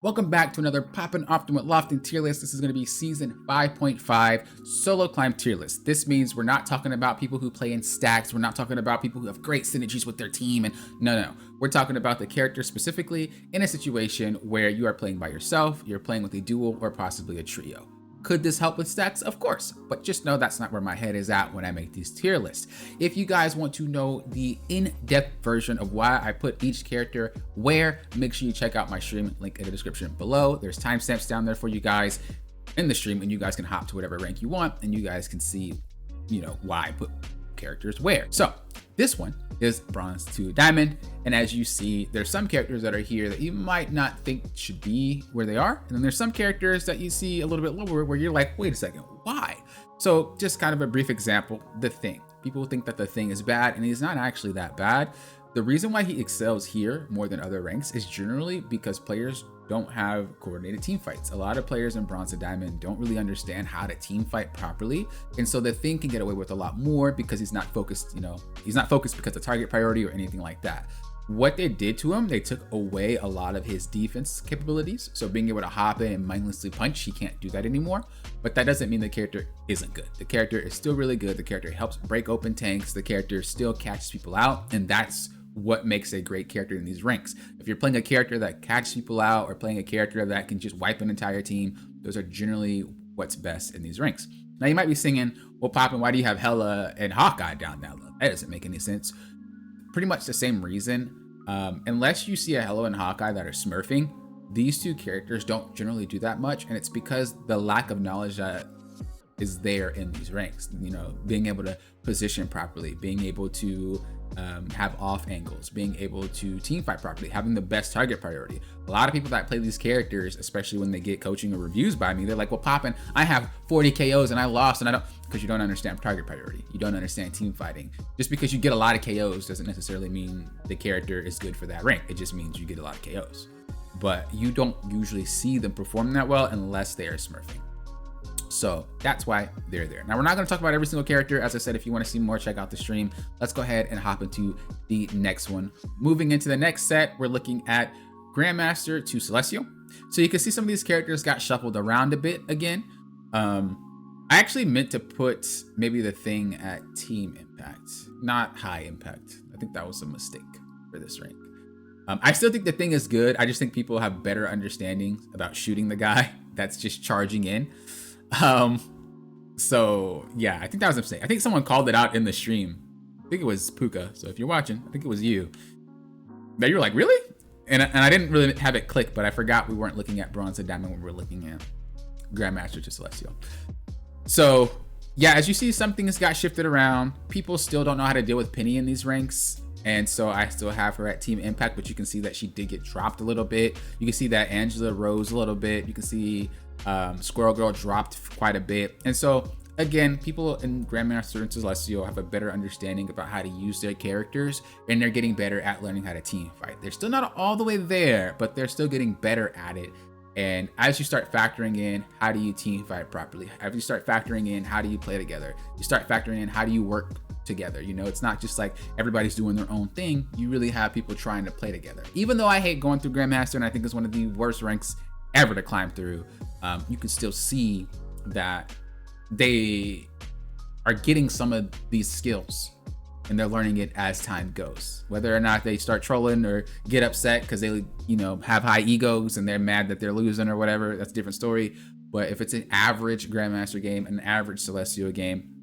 Welcome back to another Poppin' Often with Lofting tier list. This is going to be season 5.5 solo climb tier list. This means we're not talking about people who play in stacks. We're not talking about people who have great synergies with their team. And no. We're talking about the character specifically in a situation where you are playing by yourself, you're playing with a duo, or possibly a trio. Could this help with stacks? Of course, but just know that's not where my head is at when I make these tier lists. If you guys want to know the in-depth version of why I put each character where, make sure you check out my stream, link in the description below. There's timestamps down there for you guys in the stream, and you guys can hop to whatever rank you want, and you guys can see, why I put characters where. So this one is bronze to diamond, and as you see, there's some characters that are here that you might not think should be where they are, and then there's some characters that you see a little bit lower where you're like, wait a second, why? So just kind of a brief example, the Thing. People think that the Thing is bad, and he's not actually that bad. The reason why he excels here more than other ranks is generally because players don't have coordinated team fights. A lot of players in bronze and diamond don't really understand how to team fight properly. And so the Thing can get away with a lot more because he's not focused, he's not focused because of target priority or anything like that. What they did to him, they took away a lot of his defense capabilities. So being able to hop in and mindlessly punch, he can't do that anymore. But that doesn't mean the character isn't good. The character is still really good. The character helps break open tanks. The character still catches people out. And that's what makes a great character in these ranks. If you're playing a character that catches people out or playing a character that can just wipe an entire team, those are generally what's best in these ranks. Now you might be singing, well, Poppin', why do you have Hela and Hawkeye down that low? That doesn't make any sense. Pretty much the same reason. Unless you see a Hela and Hawkeye that are smurfing, these two characters don't generally do that much, and it's because the lack of knowledge that is there in these ranks. Being able to position properly, being able to have off angles, being able to team fight properly, having the best target priority. A lot of people that play these characters, especially when they get coaching or reviews by me, they're like, well, Poppin', I have 40 KOs and I lost, and I don't, because you don't understand target priority. You don't understand team fighting. Just because you get a lot of KOs doesn't necessarily mean the character is good for that rank. It just means you get a lot of KOs. But you don't usually see them perform that well unless they are smurfing. So that's why they're there. Now, we're not going to talk about every single character. As I said, if you want to see more, check out the stream. Let's go ahead and hop into the next one. Moving into the next set, we're looking at Grandmaster to Celestial. So you can see some of these characters got shuffled around a bit again. I actually meant to put maybe the Thing at team impact, not high impact. I think that was a mistake for this rank. I still think the Thing is good. I just think people have better understanding about shooting the guy that's just charging in. So yeah, I think that was a mistake. I think someone called it out in the stream. I think it was Puka. So if you're watching, I think it was you. But you were like, really? And I didn't really have it click, but I forgot we weren't looking at bronze and diamond when we were looking at Grandmaster to Celestial. So yeah, as you see, some things got shifted around. People still don't know how to deal with Penny in these ranks. And so I still have her at team impact, but you can see that she did get dropped a little bit. You can see that Angela rose a little bit. You can see Squirrel Girl dropped quite a bit. And so again, people in Grandmaster and Celestial have a better understanding about how to use their characters, and they're getting better at learning how to team fight. They're still not all the way there, but they're still getting better at it. And as you start factoring in how do you team fight properly, as you start factoring in how do you play together, you start factoring in how do you work together. It's not just like everybody's doing their own thing. You really have people trying to play together. Even though I hate going through Grandmaster, and I think it's one of the worst ranks ever to climb through, you can still see that they are getting some of these skills and they're learning it as time goes. Whether or not they start trolling or get upset because they have high egos and they're mad that they're losing or whatever, that's a different story. But if it's an average Grandmaster game, an average Celestial game,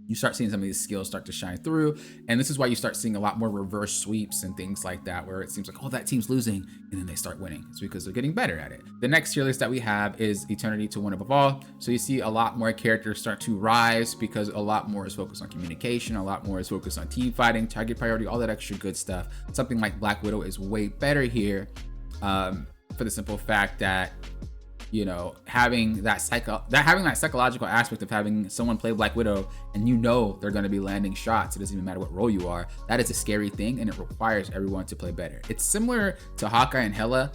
you start seeing some of these skills start to shine through. And this is why you start seeing a lot more reverse sweeps and things like that, where it seems like, oh, that team's losing, and then they start winning. It's because they're getting better at it. The next tier list that we have is Eternity to One Above All. So you see a lot more characters start to rise because a lot more is focused on communication, a lot more is focused on team fighting, target priority, all that extra good stuff. Something like Black Widow is way better here for the simple fact that having that psychological aspect of having someone play Black Widow and they're going to be landing shots. It doesn't even matter what role you are. That is a scary thing, and it requires everyone to play better. It's similar to Hawkeye and Hela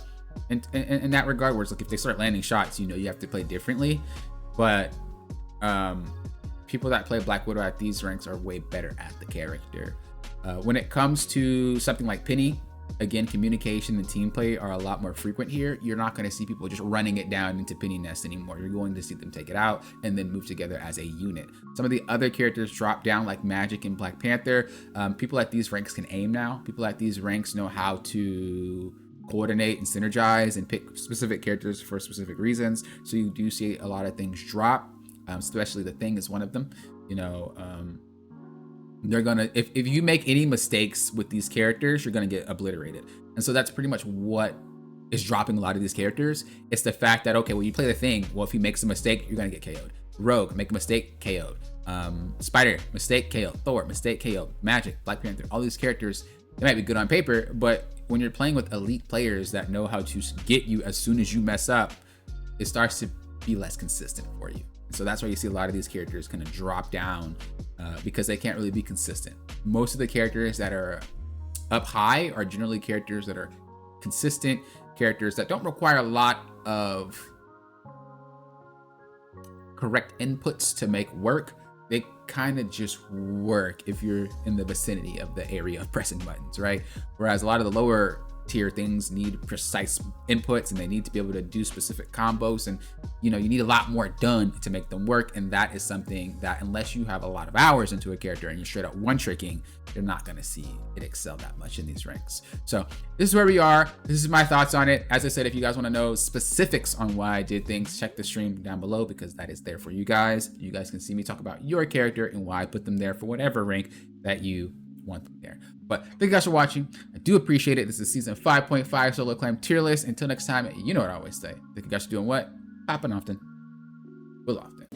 in that regard, where it's like if they start landing shots, you have to play differently. But people that play Black Widow at these ranks are way better at the character. When it comes to something like Penny, again, communication and team play are a lot more frequent here. You're not going to see people just running it down into Penny Nest anymore. You're going to see them take it out and then move together as a unit. Some of the other characters drop down, like Magic and Black Panther. People at these ranks can aim now. People at these ranks know how to coordinate and synergize and pick specific characters for specific reasons. So you do see a lot of things drop, especially the Thing is one of them. You know, they're gonna, if you make any mistakes with these characters, you're gonna get obliterated. And so that's pretty much what is dropping a lot of these characters. It's the fact that, okay, well, you play the Thing, well, if he makes a mistake, you're gonna get KO'd. Rogue, make a mistake, KO'd. Spider, mistake, KO'd. Thor, mistake, KO'd. Magic, Black Panther, all these characters, they might be good on paper, but when you're playing with elite players that know how to get you as soon as you mess up, it starts to be less consistent for you. So that's why you see a lot of these characters kind of drop down because they can't really be consistent. Most of the characters that are up high are generally characters that are consistent, characters that don't require a lot of correct inputs to make work. They kind of just work if you're in the vicinity of the area of pressing buttons, right? Whereas a lot of the lower tier things need precise inputs and they need to be able to do specific combos, and you know, you need a lot more done to make them work. And that is something that, unless you have a lot of hours into a character and you're straight up one tricking, you're not going to see it excel that much in these ranks. So this is where we are. This is my thoughts on it. As I said, if you guys want to know specifics on why I did things, check the stream down below, because that is there for you guys. You guys can see me talk about your character and why I put them there for whatever rank that you want them there. But thank you guys for watching. I do appreciate it. This is season 5.5 solo climb tier list. Until next time, you know what I always say. Thank you guys for doing what? Popping often. Will often.